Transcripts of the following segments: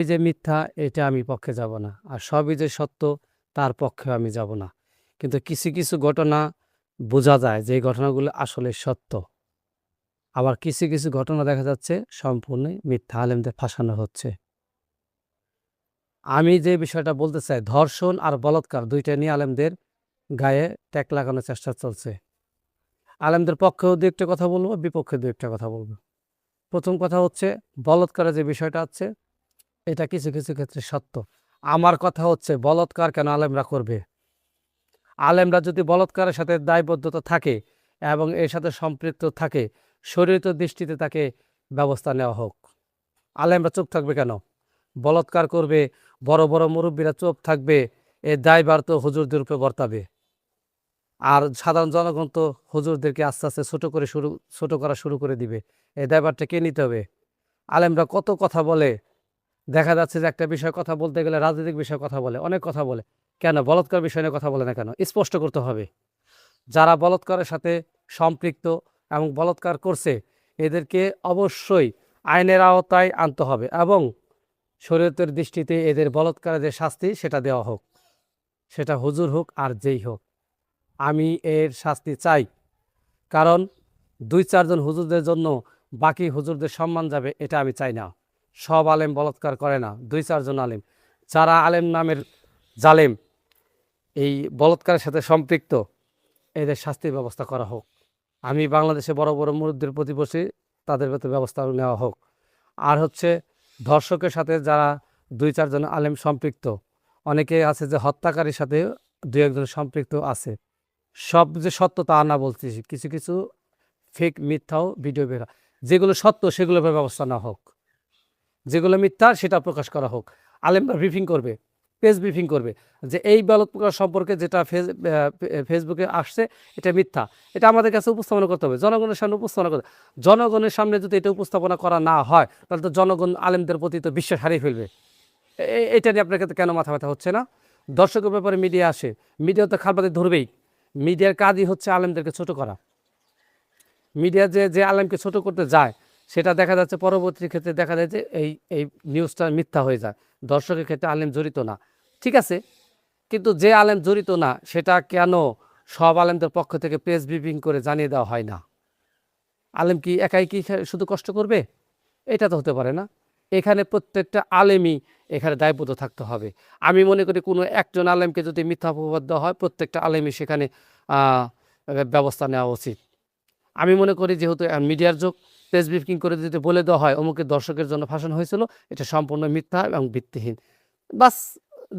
এই যে মিথ্যা এটা আমি পক্ষে যাব না, আর সবই যে সত্য তার পক্ষে আমি যাব না। কিন্তু কিছু কিছু ঘটনা বোঝা যায় যে এই ঘটনাগুলো আসলে সত্য, আবার কিছু কিছু ঘটনা দেখা যাচ্ছে সম্পূর্ণই মিথ্যা, আলেমদের ফাঁসানো হচ্ছে। আমি যে বিষয়টা বলতে চাই, ধর্ষণ আর বলাৎকার দুইটা নিয়ে আলেমদের গায়ে ট্যাগ লাগানোর চেষ্টা চলছে। আলেমদের পক্ষেও দু একটা কথা বলবো, বিপক্ষে দু একটা কথা বলবো। প্রথম কথা হচ্ছে, বলাৎকারের যে বিষয়টা আছে এটা কিছু কিছু ক্ষেত্রে সত্য। আমার কথা হচ্ছে, বলাৎকার কেন আলেমরা করবে? আলেমরা যদি বলাৎকারের সাথে দায়বদ্ধতা থাকে এবং এর সাথে সম্পৃক্ত থাকে, শরীয়তের দৃষ্টিতে তাকে ব্যবস্থা নেওয়া হোক। আলেমরা চুপ থাকবে কেন? বলাৎকার করবে, বড় বড় মুরব্বীরা চুপ থাকবে, এর দায়ভার তো হুজুরদের উপরে বর্তাবে। আর সাধারণ জনগণ তো হুজুরদেরকে আস্তে আস্তে ছোট করা শুরু করে দিবে। এই দায়ভারটা কে নিতে হবে? আলেমরা কত কথা বলে, দেখা যাচ্ছে যে একটা বিষয় কথা বলতে গেলে রাজনৈতিক বিষয়ে কথা বলে, অনেক কথা বলে। কেন বলাৎকার বিষয় নিয়ে কথা বলে না কেন? স্পষ্ট করতে হবে। যারা বলাৎকারের সাথে সম্পৃক্ত এবং বলাৎকার করছে, এদেরকে অবশ্যই আইনের আওতায় আনতে হবে এবং শরীয়তের দৃষ্টিতে এদের বলাৎকারের যে শাস্তি সেটা দেওয়া হোক। সেটা হুজুর হোক আর যেই হোক, আমি এর শাস্তি চাই। কারণ 2-4 জন হুজুরদের জন্য বাকি হুজুরদের সম্মান যাবে, এটা আমি চাই না। সব আলেম বলাৎকার করে না, 2-4 জন আলেম। যারা আলেম নামের জালেম, এই বলাৎকারের সাথে সম্পৃক্ত, এদের শাস্তির ব্যবস্থা করা হোক। আমি বাংলাদেশে বড় বড় মুরব্বিদের প্রতি বসি, তাদের প্রতি ব্যবস্থা নেওয়া হোক। আর হচ্ছে, ধর্ষকের সাথে যারা 2-4 জন আলেম সম্পৃক্ত, অনেকে আছে যে হত্যাকারীর সাথে 2-1 জন সম্পৃক্ত আছে। সব যে সত্য তা না বলতেছি, কিছু কিছু ফেক মিথ্যাও ভিডিও বের হয়। যেগুলো সত্য সেগুলোর উপর ব্যবস্থা নেওয়া হোক, যেগুলো মিথ্যা সেটা প্রকাশ করা হোক। আলেমরা ব্রিফিং করবে, পেজ ব্রিফিং করবে যে এই বলাৎকার সম্পর্কে যেটা ফেসবুকে আসছে এটা মিথ্যা, এটা আমাদের কাছে উপস্থাপনা করতে হবে, জনগণের সামনে উপস্থাপনা করতে। জনগণের সামনে যদি এটা উপস্থাপনা করা না হয়, তাহলে তো জনগণ আলেমদের প্রতি তো বিশ্বাস হারিয়ে ফেলবে। এটা নিয়ে আপনার কাছে কেন মাথা ব্যথা হচ্ছে না? দর্শকের ব্যাপারে মিডিয়া আসে, মিডিয়া তো খালবাদে ধরবেই। মিডিয়ার কাজই হচ্ছে আলেমদেরকে ছোট করা। মিডিয়া যে যে আলেমকে ছোট করতে যায়, সেটা দেখা যাচ্ছে পরবর্তী ক্ষেত্রে দেখা যায় যে এই নিউজটা মিথ্যা হয়ে যায়। দর্শকের ক্ষেত্রে আলেম জড়িত না, ঠিক আছে, কিন্তু যে আলেম জড়িত না সেটা কেন সব আলেমদের পক্ষ থেকে প্রেস ব্রিফিং করে জানিয়ে দেওয়া হয় না? আলেম কি একাই কি শুধু কষ্ট করবে? এটা তো হতে পারে না। এখানে প্রত্যেকটা আলেমই এখানে দায়বদ্ধ থাকতে হবে। আমি মনে করি কোনো একজন আলেমকে যদি মিথ্যা অপবাদ দেওয়া হয়, প্রত্যেকটা আলেমই সেখানে ব্যবস্থা নেওয়া উচিত। আমি মনে করি যেহেতু মিডিয়ার যুগ, প্রেস ব্রিফিং করে যদি বলে দেওয়া হয় অমুকের দর্শকের জন্য ফাঁসানো হয়েছিল, এটা সম্পূর্ণ মিথ্যা এবং ভিত্তিহীন, বাস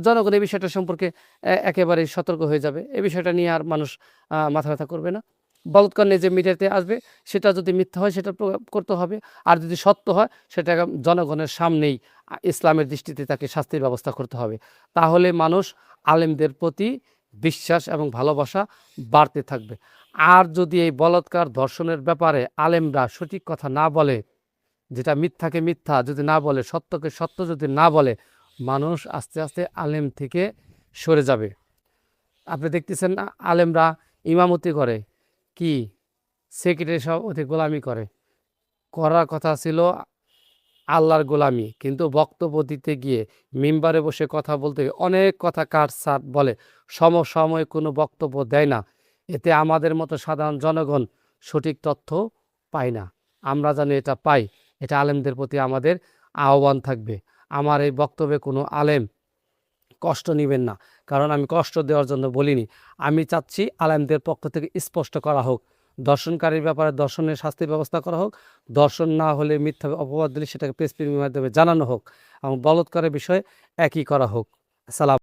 জনগণ এই বিষয়টা সম্পর্কে একেবারেই সতর্ক হয়ে যাবে। এই বিষয়টা নিয়ে আর মানুষ মাথা ব্যথা করবে না। বলাৎকার নিয়ে যে মিডিয়াতে আসবে সেটা যদি মিথ্যা হয় সেটা করতে হবে, আর যদি সত্য হয় সেটা জনগণের সামনেই ইসলামের দৃষ্টিতে তাকে শাস্তির ব্যবস্থা করতে হবে। তাহলে মানুষ আলেমদের প্রতি বিশ্বাস এবং ভালোবাসা বাড়তে থাকবে। আর যদি এই বলাৎকার ধর্ষণের ব্যাপারে আলেমরা সঠিক কথা না বলে, যেটা মিথ্যাকে মিথ্যা যদি না বলে, সত্যকে সত্য যদি না বলে, মানুষ আস্তে আস্তে আলেম থেকে সরে যাবে। আপনি দেখতেছেন না, আলেমরা ইমামতি করে কি, সেক্রেটারি সভাপতি গোলামি করে। করার কথা ছিল আল্লাহর গোলামি, কিন্তু বক্তব্য দিতে গিয়ে মিম্বারে বসে কথা বলতে গিয়ে অনেক কথা কাটছাট বলে, সমসাময়িক কোনো বক্তব্য দেয় না। এতে আমাদের মতো সাধারণ জনগণ সঠিক তথ্য পায় না। আমরা যেন এটা পাই, এটা আলেমদের প্রতি আমাদের আহ্বান থাকবে। আমার এই বক্তব্যে কোনো আলেম কষ্ট নেবেন না, কারণ আমি কষ্ট দেওয়ার জন্য বলিনি। আমি চাচ্ছি আলেমদের পক্ষ থেকে স্পষ্ট করা হোক, দর্শনকারীর ব্যাপারে দর্শনের শাস্তির ব্যবস্থা করা হোক। দর্শন না হলে, মিথ্যা অপবাদ দিলে সেটাকে প্রেস ব্রিফিংয়ের মাধ্যমে জানানো হোক এবং বলাৎকারের বিষয়ে একই করা হোক। সালাম।